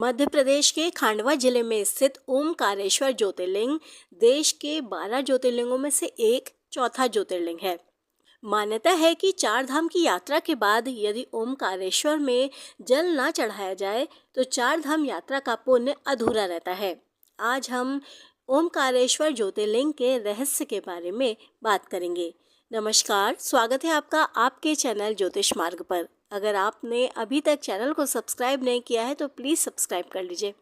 मध्य प्रदेश के खंडवा जिले में स्थित ओमकारेश्वर ज्योतिर्लिंग देश के 12 ज्योतिर्लिंगों में से एक चौथा ज्योतिर्लिंग है। मान्यता है कि चार धाम की यात्रा के बाद यदि ओमकारेश्वर में जल ना चढ़ाया जाए तो चार धाम यात्रा का पुण्य अधूरा रहता है। आज हम ओमकारेश्वर ज्योतिर्लिंग के रहस्य के बारे में बात करेंगे। नमस्कार, स्वागत है आपका आपके चैनल ज्योतिष मार्ग पर। अगर आपने अभी तक चैनल को सब्सक्राइब नहीं किया है तो प्लीज़ सब्सक्राइब कर लीजिए।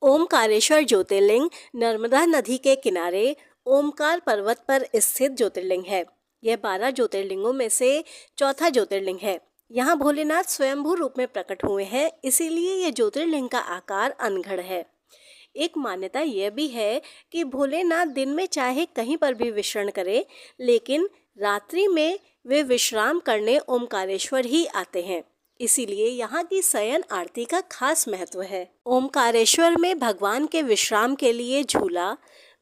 ओमकारेश्वर ज्योतिर्लिंग नर्मदा नदी के किनारे ओमकार पर्वत पर स्थित ज्योतिर्लिंग है। यह 12 ज्योतिर्लिंगों में से चौथा ज्योतिर्लिंग है। यहाँ भोलेनाथ स्वयंभू रूप में प्रकट हुए हैं, इसीलिए यह ज्योतिर्लिंग का आकार अनगढ़ है। एक मान्यता यह भी है कि भोलेनाथ दिन में चाहे कहीं पर भी विचरण करें, लेकिन रात्रि में वे विश्राम करने ओमकारेश्वर ही आते हैं। इसीलिए यहाँ की शयन आरती का खास महत्व है। ओमकारेश्वर में भगवान के विश्राम के लिए झूला,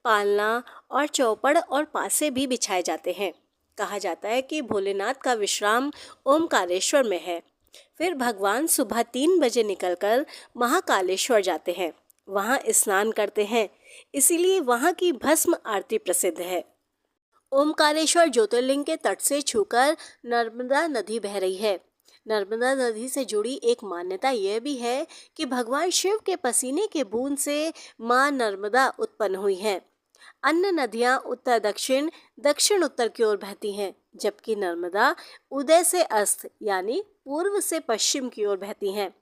पालना और चौपड़ और पासे भी बिछाए जाते हैं। कहा जाता है कि भोलेनाथ का विश्राम ओमकारेश्वर में है। फिर भगवान सुबह 3 बजे निकलकर महाकालेश्वर जाते हैं, वहाँ स्नान करते हैं, इसीलिए वहाँ की भस्म आरती प्रसिद्ध है। ओमकारेश्वर ज्योतिर्लिंग के तट से छूकर नर्मदा नदी बह रही है। नर्मदा नदी से जुड़ी एक मान्यता यह भी है कि भगवान शिव के पसीने के बूंद से माँ नर्मदा उत्पन्न हुई हैं। अन्य नदियाँ उत्तर दक्षिण, दक्षिण उत्तर की ओर बहती हैं, जबकि नर्मदा उदय से अस्त यानी पूर्व से पश्चिम की ओर बहती हैं।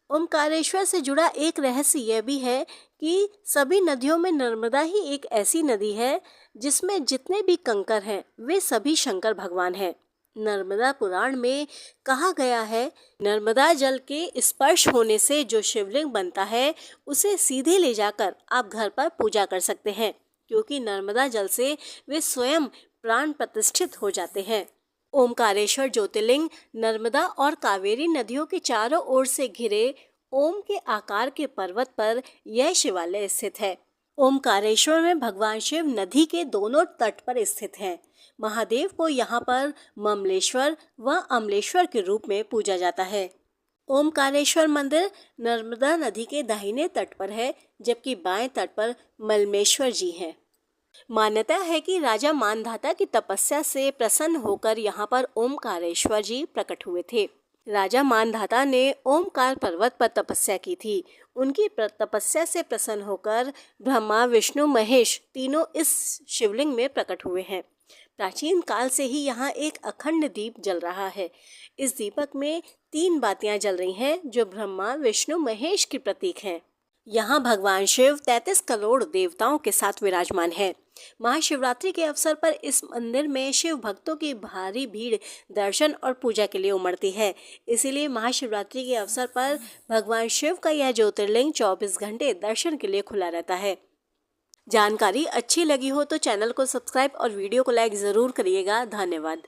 ओमकारेश्वर से जुड़ा एक रहस्य यह भी है कि सभी नदियों में नर्मदा ही एक ऐसी नदी है जिसमें जितने भी कंकर हैं वे सभी शंकर भगवान हैं। नर्मदा पुराण में कहा गया है, नर्मदा जल के स्पर्श होने से जो शिवलिंग बनता है उसे सीधे ले जाकर आप घर पर पूजा कर सकते हैं, क्योंकि नर्मदा जल से वे स्वयं प्राण प्रतिष्ठित हो जाते हैं। ओमकारेश्वर ज्योतिर्लिंग नर्मदा और कावेरी नदियों के चारों ओर से घिरे ओम के आकार के पर्वत पर यह शिवालय स्थित है। ओमकारेश्वर में भगवान शिव नदी के दोनों तट पर स्थित हैं। महादेव को यहाँ पर ममलेश्वर व अमलेश्वर के रूप में पूजा जाता है। ओमकारेश्वर मंदिर नर्मदा नदी के दाहिने तट पर है, जबकि बाएं तट पर मलमेश्वर जी हैं। मान्यता है कि राजा मानधाता की तपस्या से प्रसन्न होकर यहाँ पर ओमकारेश्वर जी प्रकट हुए थे। राजा मानधाता ने ओमकार पर्वत पर तपस्या की थी। उनकी तपस्या से प्रसन्न होकर ब्रह्मा, विष्णु, महेश तीनों इस शिवलिंग में प्रकट हुए हैं। प्राचीन काल से ही यहाँ एक अखंड दीप जल रहा है। इस दीपक में 3 बातियां जल रही हैं, जो ब्रह्मा, विष्णु, महेश के प्रतीक हैं। यहाँ भगवान शिव 33 करोड़ देवताओं के साथ विराजमान है। महाशिवरात्रि के अवसर पर इस मंदिर में शिव भक्तों की भारी भीड़ दर्शन और पूजा के लिए उमड़ती है। इसीलिए महाशिवरात्रि के अवसर पर भगवान शिव का यह ज्योतिर्लिंग 24 घंटे दर्शन के लिए खुला रहता है। जानकारी अच्छी लगी हो तो चैनल को सब्सक्राइब और वीडियो को लाइक ज़रूर करिएगा। धन्यवाद।